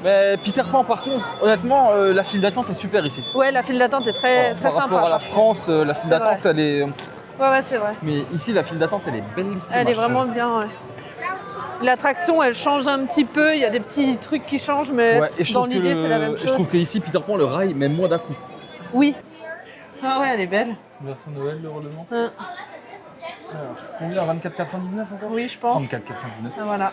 Mais Peter Pan, par contre, honnêtement, la file d'attente est super ici. Ouais, la file d'attente est très Par sympa. rapport à la France, la file C'est d'attente, vrai. elle est... Ouais, c'est vrai. Mais ici, la file d'attente, elle est bellissime. Elle est je trouve. vraiment bien, ouais. L'attraction, elle change un petit peu. Il y a des petits trucs qui changent, mais Ouais, et je dans trouve l'idée, que- c'est la même et Je chose. trouve qu'ici, Peter Pan, le rail, met moins d'un coup. Oui. Ah ouais, elle est belle. Version Noël, le règlement. Hein. Combien 24,99 encore Oui, je pense. 34,99. Ah, voilà.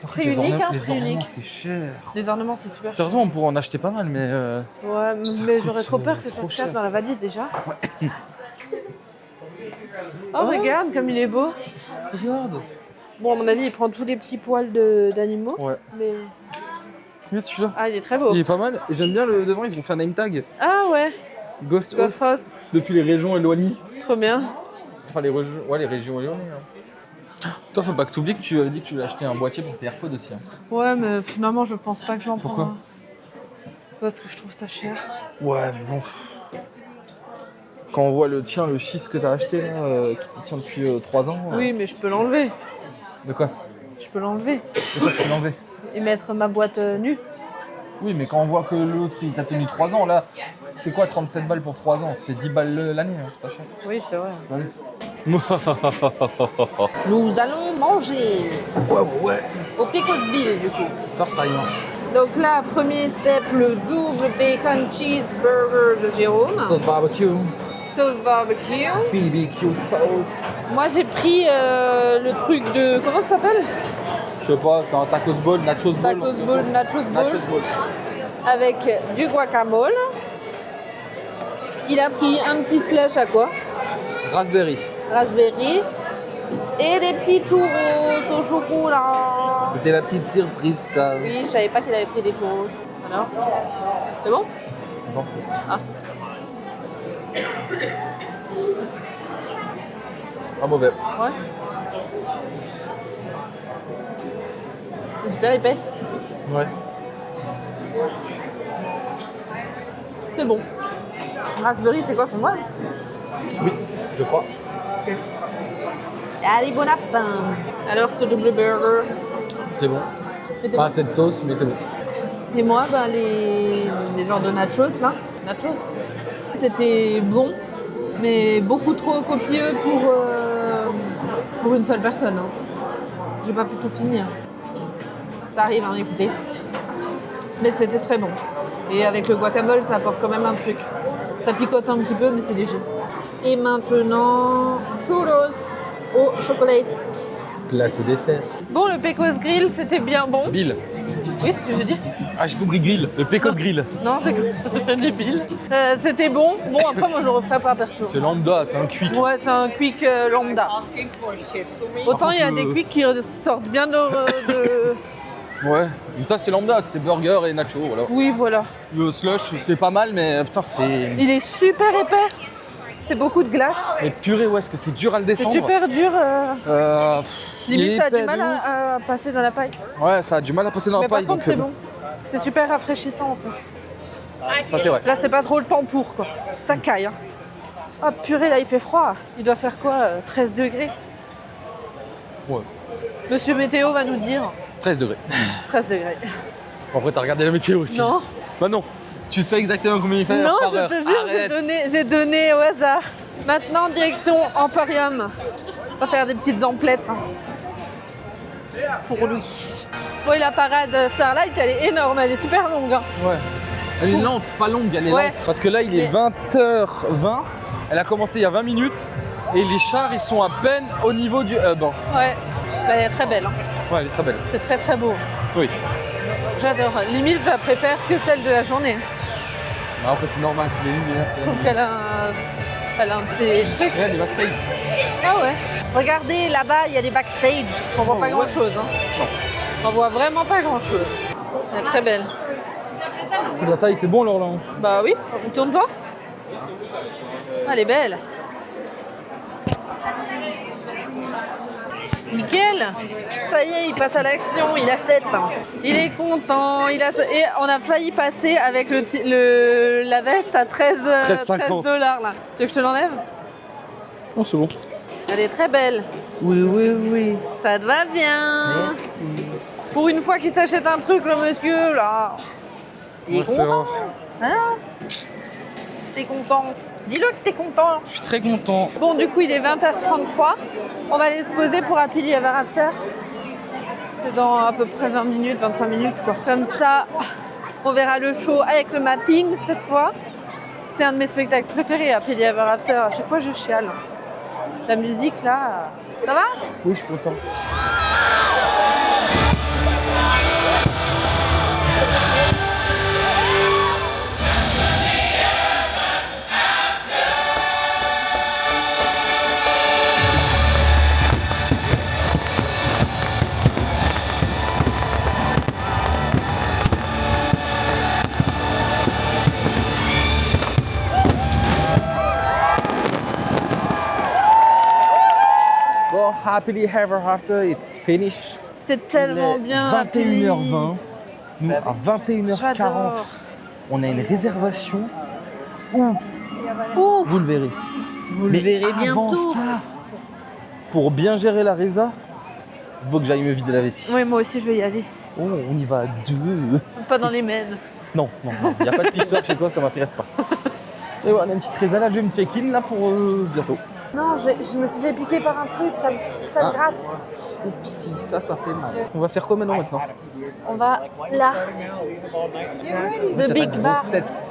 Par Prix contre, unique, hein, les prix ornements, unique. c'est cher. Les ornements, c'est super. Sérieusement, on pourrait en acheter pas mal, mais... Ouais, Ça mais coûte, j'aurais trop peur que ça trop se casse cher. dans la valise déjà. Oh, regarde comme il est beau. Regarde. Bon, à mon avis, il prend tous les petits poils d'animaux. Ouais. Mais... Regarde celui-là. Ah, il est très beau. Il est pas mal. Et j'aime bien le devant, ils ont fait un name tag. Ah ouais, Ghost Ghost Host. Host. Depuis les régions éloignées. Trop bien. Enfin, les régions éloignées. Hein. Toi, faut pas que tu oublies que tu avais dit que tu voulais acheter un boîtier pour tes AirPods aussi. Hein. Ouais, mais finalement, je pense pas que je vais en prendre Pourquoi un. Parce que je trouve ça cher. Ouais, mais bon. Quand on voit le tien, le 6 que t'as acheté là, qui te tient depuis 3 ans. Oui, mais je peux l'enlever. De quoi Je peux l'enlever. De quoi tu peux l'enlever? Et mettre ma boîte nue. Oui, mais quand on voit que l'autre il t'a tenu 3 ans, là, c'est quoi 37 balles pour 3 ans? Ça fait 10 balles l'année, hein, c'est pas cher. Oui, c'est vrai. Allez. Nous allons manger Ouais. au Picosville, du coup. First time. Donc là, premier step, le double bacon cheeseburger de Jérôme. Sauce barbecue, Sauce barbecue. BBQ sauce. Moi, j'ai pris le truc de... Comment ça s'appelle? Je sais pas, c'est un tacos bowl, nachos bowl. Tacos bowl, nachos bowl. Nachos bowl. Avec du guacamole. Il a pris un petit slush à quoi? Raspberry. Raspberry. Et des petits churros au chocolat. C'était la petite surprise, ça. Oui, je savais pas qu'il avait pris des churros. Alors? C'est bon? Attends. Ah. Pas mauvais. Ouais. C'est super épais. Ouais. C'est bon. Raspberry, c'est quoi, framboise? Oui, je crois. Allez, bon appétit. Alors, ce double burger. C'était bon. C'était Pas bon. cette sauce, mais c'était bon. Et moi, ben, les genres de nachos, là. Nachos. C'était bon, mais beaucoup trop copieux pour une seule personne. Hein. J'ai pas pu tout finir. Ça arrive, hein, écoutez. Mais c'était très bon. Et avec le guacamole, ça apporte quand même un truc. Ça picote un petit peu, mais c'est léger. Et maintenant, churros au chocolat. Place au dessert. Bon, le Pecos Grill, c'était bien bon. Bill. Oui, c'est ce que je dis. Ah, j'ai compris grill. Le péco de grill. Non, j'ai dit Bill. C'était bon. Bon, après, moi, je le referai pas perso. C'est lambda, c'est un quick. Ouais, c'est un quick lambda. Autant il y a contre, des quicks qui sortent bien de... Ouais. Mais ça, c'était lambda, c'était burger et nacho, voilà. Oui, voilà. Le slush, c'est pas mal, mais putain, c'est... Il est super épais. C'est beaucoup de glace. Mais purée, ouais, est-ce que c'est dur à le C'est descendre? super dur. Il Limite, est ça a du épais mal de ouf. à passer dans la paille. Ouais, ça a du mal à passer dans Mais la par paille. contre, donc, c'est bon. C'est super rafraîchissant, en fait. Ça, c'est vrai. Là, c'est pas trop le temps pour, quoi. Ça caille. Hein. Oh, purée, là, il fait froid. Il doit faire quoi 13 degrés. Ouais. Monsieur Météo va nous dire 13 degrés. 13 degrés. Après, t'as regardé la météo aussi. Non. Bah non. Tu sais exactement combien il fait Non, par je heure. te jure, Arrête. j'ai donné au hasard. Maintenant, direction Emporium. On va faire des petites emplettes hein, pour lui. Oui, la parade Starlight, elle est énorme, elle est super longue. Hein. Ouais. Elle est lente, pas longue, elle est Ouais. lente. Parce que là, il est 20h20. Elle a commencé il y a 20 minutes. Et les chars, ils sont à peine au niveau du hub. Hein. Ouais, bah, elle est très belle. Hein. Ouais, elle est très belle. C'est très très beau. Oui. J'adore. Limite, je la préfère que celle de la journée. Bah, après, c'est normal, c'est les lumières. Je trouve qu'elle a un de ses trucs. Regarde les backstage. Ah ouais. Regardez, là-bas, il y a des backstage. On voit pas grand-chose. Hein. Non. On voit vraiment pas grand-chose. Elle est très belle. C'est de la taille, c'est bon, alors là. Hein. Bah oui, tourne-toi. Elle est belle. Mickaël, ça y est, il passe à l'action, il achète. Il est content, et on a failli passer avec la veste à 13 $. Là. Tu veux que je te l'enlève? Oh, c'est bon. Elle est très belle. Oui, oui, oui. Ça te va bien. Merci. Pour une fois qu'il s'achète un truc, le monsieur, là. Il est Ouais, c'est content. vrai. Hein? T'es content? Dis-le que t'es content. Je suis très content. Bon, du coup, il est 20h33. On va aller se poser pour Happily Ever After. C'est dans à peu près 20 minutes, 25 minutes, quoi. Comme ça, on verra le show avec le mapping cette fois. C'est un de mes spectacles préférés, Happily Ever After. À chaque fois, je chiale. La musique, là, ça va? Oui, je suis content. Bon, Happily Ever After, it's finished. C'est tellement bien. 21h20. Nous, à 21h40, J'adore. on a une réservation où Ouf, vous le verrez. vous le Mais verrez avant bientôt. ça, pour bien gérer la résa, il faut que j'aille me vider la vessie. Oui, moi aussi, je vais y aller. Oh, on y va à deux. Pas dans les mènes. Non, il n'y a pas de pissoir chez toi, ça m'intéresse pas. Et voilà, on a une petite résa là, je vais me check-in là pour bientôt. Non, je me suis fait piquer par un truc, ça me gratte. Oups, ça fait mal. On va faire quoi maintenant On va là. Il y a The ta Big grosse Bar. tête.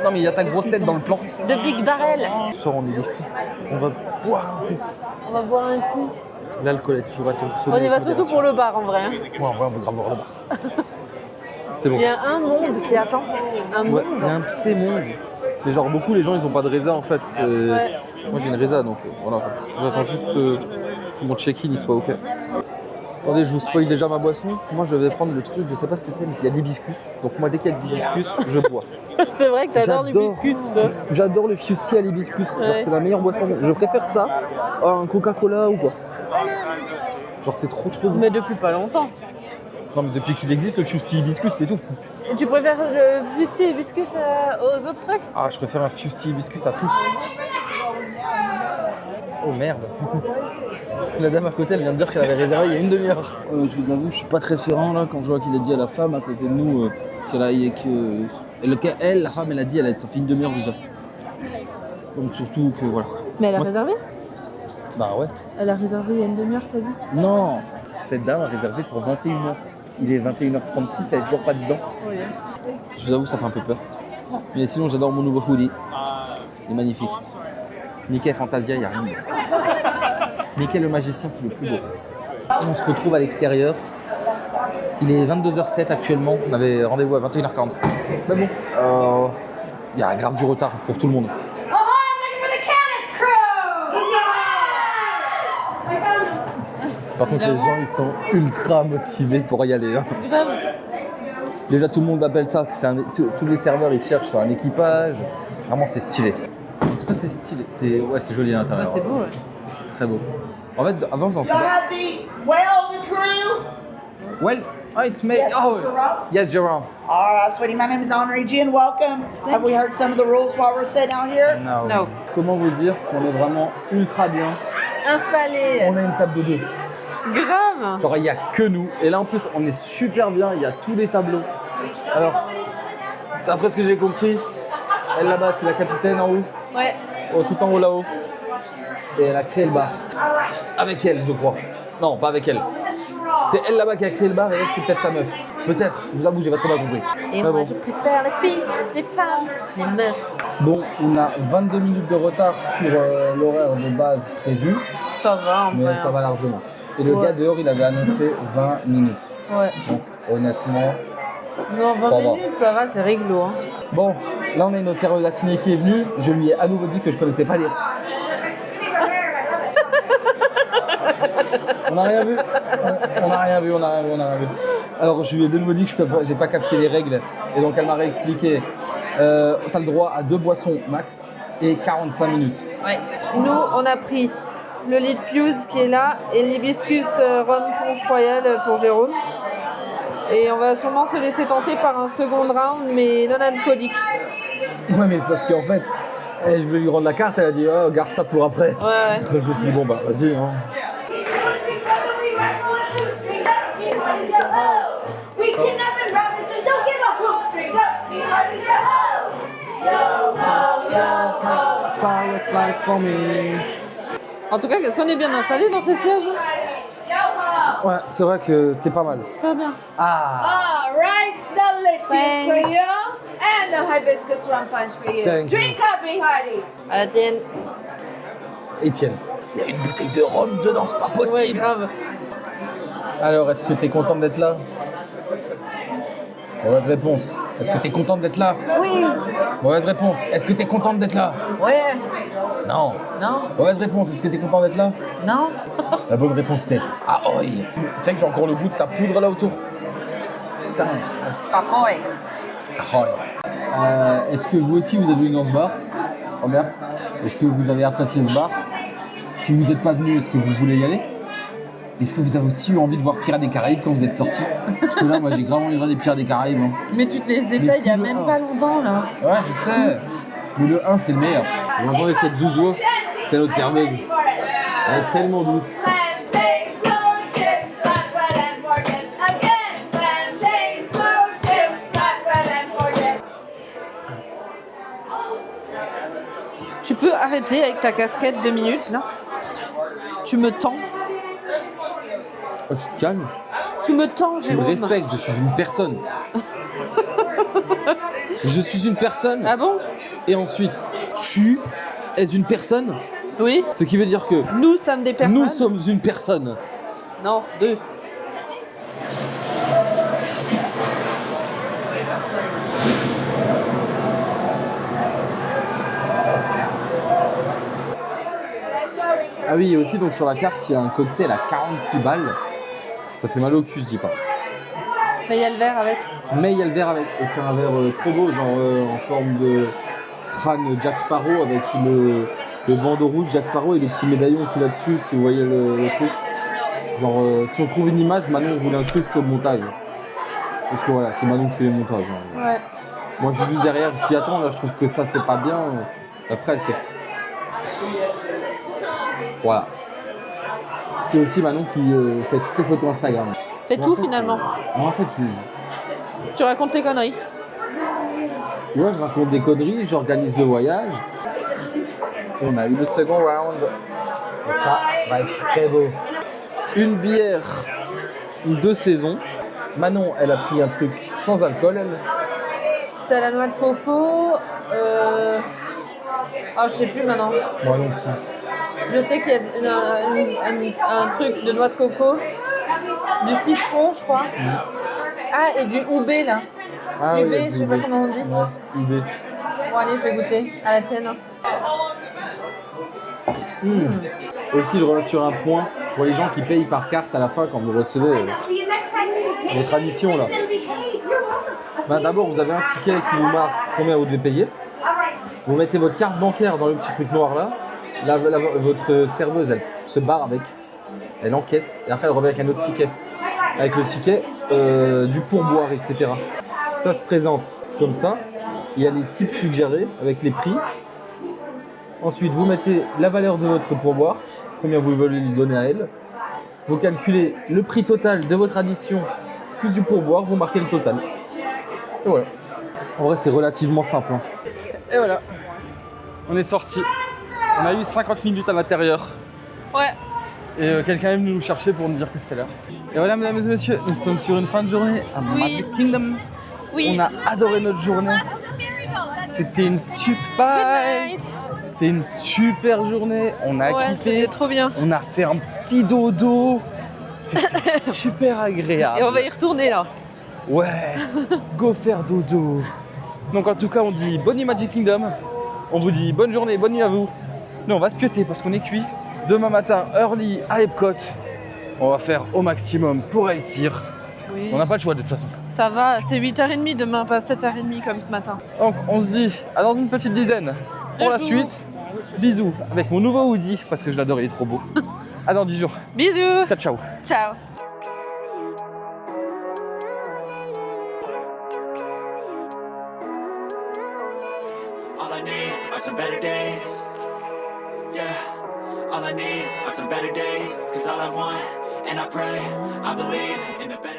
Non mais il y a ta grosse tête dans le plan. The Big Barrel. Ce soir on est des fous. On va boire un coup. On va boire un coup. L'alcool est toujours à te On y va surtout pour le bar en vrai. hein. Ouais, en vrai, on veut grave voir le bar. C'est bon. Il y a un monde qui attend. Un Ouais, monde. il y a un de ces mondes. Mais genre beaucoup les gens ils ont pas de résa en fait. Ouais. Moi j'ai une résa donc voilà. J'attends juste que mon check-in il soit ok. Attendez, je vous spoil déjà ma boisson. Moi je vais prendre le truc, je sais pas ce que c'est, mais il y a d'hibiscus. Donc moi dès qu'il y a de l'hibiscus, je bois. C'est vrai que t'adores l'hibiscus. toi. J'adore le Fusti à l'hibiscus. Genre Ouais. c'est la meilleure boisson. Je préfère ça à un Coca-Cola ou quoi. Genre c'est trop bon. Mais depuis pas longtemps. Non mais depuis qu'il existe le Fusti hibiscus c'est tout. Et tu préfères le Fusti hibiscus aux autres trucs? Ah je préfère un Fusti hibiscus à tout. Oh merde. La dame à côté elle vient de dire qu'elle avait réservé il y a une demi-heure. Je vous avoue, je suis pas très serein là quand je vois qu'il a dit à la femme à côté de nous la femme elle a dit ça fait une demi-heure déjà. Donc surtout que voilà. Mais elle a Moi, réservé? Bah ouais. Elle a réservé il y a une demi-heure, t'as dit? Non. Cette dame a réservé pour 21h. Il est 21h36, elle est toujours pas dedans. Oui. Je vous avoue, ça fait un peu peur. Mais sinon, j'adore mon nouveau hoodie. Il est magnifique. Mickey Fantasia, il n'y a rien. Mickey le magicien, c'est le plus beau. On se retrouve à l'extérieur. Il est 22h07 actuellement. On avait rendez-vous à 21h40. Mais bon, il y a grave du retard pour tout le monde. Par contre, les gens, ils sont ultra motivés pour y aller. Hein. Déjà, tout le monde appelle ça, tous les serveurs, ils cherchent un équipage. Vraiment, c'est stylé. En tout cas, c'est stylé. C'est joli à l'intérieur. C'est beau, ouais. C'est très beau. En fait, avant, j'en suis Y'all have the weld crew? Well, oh, it's me. Yes, Oh, Jerome. yes, Jerome. All right, sweetie. My name is Henri G, and welcome. Have we heard some of the rules while we're sitting out here? No. No. Comment vous dire qu'on est vraiment ultra bien. Installé. On a une table de deux. Grave. Genre, il n'y a que nous. Et là, en plus, on est super bien. Il y a tous les tableaux. Alors, d'après ce que j'ai compris, elle là-bas, c'est la capitaine en haut. Ouais. Oh, tout en haut là-haut. Et elle a créé le bar. Avec elle, je crois. Non, pas avec elle. C'est elle là-bas qui a créé le bar et elle, c'est peut-être sa meuf. Peut-être, je vous avoue, j'ai pas trop mal compris. Et Mais moi, bon. je préfère les filles, les femmes, les meufs. Bon, on a 22 minutes de retard sur l'horaire de base prévu, Ça va, en mais vrai. ça va largement. Et le Ouais. gars dehors, il avait annoncé 20 minutes. Ouais. Donc honnêtement, Non, 20 Ça va. minutes, ça va, c'est réglo. Hein. bon, là on a une autre serveuse assignée qui est venue. Je lui ai à nouveau dit que je connaissais pas les. On n'a rien vu. On n'a rien vu. Alors je lui ai de nouveau dit que je n'ai pas capté les règles. Et donc elle m'a réexpliqué. T'as le droit à 2 boissons max et 45 minutes. Ouais. Nous, on a pris le lit de Fuse qui est là et l'hibiscus rhum punch royal pour Jérôme. Et on va sûrement se laisser tenter par un second round, mais non alcoolique. Ouais, mais parce qu'en fait, je voulais lui rendre la carte. Elle a dit oh, garde ça pour après. Ouais. Donc je me suis dit bon bah vas-y. Hein. We kidnap and rob it, so don't give a hoot. Drink up, be hard as a hoe. En tout cas, est-ce qu'on est bien installé dans ces sièges? Ouais, c'est vrai que t'es pas mal. Super bien. All right, the lit fuse for Thanks. you and the hibiscus rum punch for you. Thank you. Drink up, be hearty. À la tienne. Étienne. Il y a une bouteille de rhum dedans, c'est pas Ouais, possible. grave. Alors, est-ce que t'es contente d'être là? Mauvaise réponse. Est-ce que t'es contente d'être là? Oui. Mauvaise réponse. Est-ce que t'es contente d'être là? Ouais. Non. Non. Mauvaise réponse. Est-ce que t'es contente d'être là? Non. La bonne réponse c'était ah oi. Tu sais que j'ai encore le bout de ta poudre là autour. Putain. Pas ouais. Ah oi. Est-ce que vous aussi vous êtes venu dans ce bar? Robert? Est-ce que vous avez apprécié ce bar? Si vous n'êtes pas venu, est-ce que vous voulez y aller? Est-ce que vous avez aussi eu envie de voir Pirates des Caraïbes quand vous êtes sortis? Parce que là, moi j'ai grave envie de voir des Pirates des Caraïbes. Hein. Mais tu te les épais il y a tout le même un. pas longtemps là. Ouais, je sais. Mais le 1 c'est le meilleur. Vous entendez cette douce voix? C'est notre serveuse. Elle est tellement douce. Plantains, blue chips, flat bread and forgets. Again, plantains, blue chips, flat bread and forgets. Tu peux arrêter avec ta casquette 2 minutes là? Tu me tends. Oh, tu te calmes. Tu me tends, Tu me Jérôme. respectes, je suis une personne. Je suis une personne. Ah bon? Et ensuite, tu es une personne. Oui. Ce qui veut dire que Nous sommes des personnes. nous sommes une personne. Non, 2. Ah oui, et aussi donc sur la carte, il y a un cocktail à 46 balles. Ça fait mal au cul, je dis pas. Mais il y a le verre avec. Mais il y a le verre avec. Et c'est un verre trop beau, genre en forme de crâne Jack Sparrow avec le bandeau rouge Jack Sparrow et le petit médaillon qu'il a dessus, si vous voyez le truc. Genre, si on trouve une image, Manon vous l'incruste au montage. Parce que voilà, c'est Manon qui fait les montages. Hein. Ouais. Moi, je suis juste derrière, je dis attends, là, je trouve que ça, c'est pas bien. Après, elle fait. Voilà. C'est aussi Manon qui fait toutes les photos Instagram. Fais Et en tout fait, finalement. moi, en fait, Tu racontes les conneries. je raconte des conneries, j'organise le voyage. On a eu le second round. Et ça va être très beau. Une bière de saison. Manon, elle a pris un truc sans alcool, elle. C'est à la noix de coco. Ah, je sais plus maintenant. Moi non plus. Je sais qu'il y a un truc de noix de coco, du citron, je crois. Ah, et du houbé là. Ah Houbé, oui, je sais pas comment on dit. Ouais, UB. Bon, allez, je vais goûter. À la tienne. Aussi, je reviens sur un point pour les gens qui payent par carte à la fin quand vous recevez votre addition là. Ben, d'abord, vous avez un ticket qui vous marque combien vous devez payer. Vous mettez votre carte bancaire dans le petit truc noir là. Votre serveuse, elle se barre avec. Elle encaisse et après elle revient avec un autre ticket. Avec le ticket du pourboire, etc. Ça se présente comme ça. Il y a les types suggérés avec les prix. Ensuite, vous mettez la valeur de votre pourboire, combien vous voulez lui donner à elle. Vous calculez le prix total de votre addition plus du pourboire, vous marquez le total. Et voilà. En vrai, c'est relativement simple. Hein. Et voilà. On est sorti. On a eu 50 minutes à l'intérieur. Ouais. Et quelqu'un est venu nous chercher pour nous dire que c'était l'heure. Et voilà, mesdames et messieurs, nous sommes sur une fin de journée à Oui. Magic Kingdom. Oui. On a adoré notre journée. C'était une super... Good night. C'était une super journée. On a Ouais, kiffé. c'était trop bien. On a fait un petit dodo. C'était super agréable. Et on va y retourner là. Ouais, go faire dodo. Donc en tout cas, on dit bonne nuit Magic Kingdom. On vous dit bonne journée, bonne nuit à vous. Nous, on va se pioter parce qu'on est cuit. Demain matin, early à Epcot. On va faire au maximum pour réussir. Oui. On n'a pas le choix de toute façon. Ça va, c'est 8h30 demain, pas 7h30 comme ce matin. Donc on se dit à dans une petite dizaine pour la jours. suite. Bisous avec mon nouveau hoodie parce que je l'adore, il est trop beau. À dans 10 jours. Bisous. Ciao, ciao. Ciao. All I need are some better days. Yeah, all I need are some better days. Cause all I want, and I pray, I believe in the best.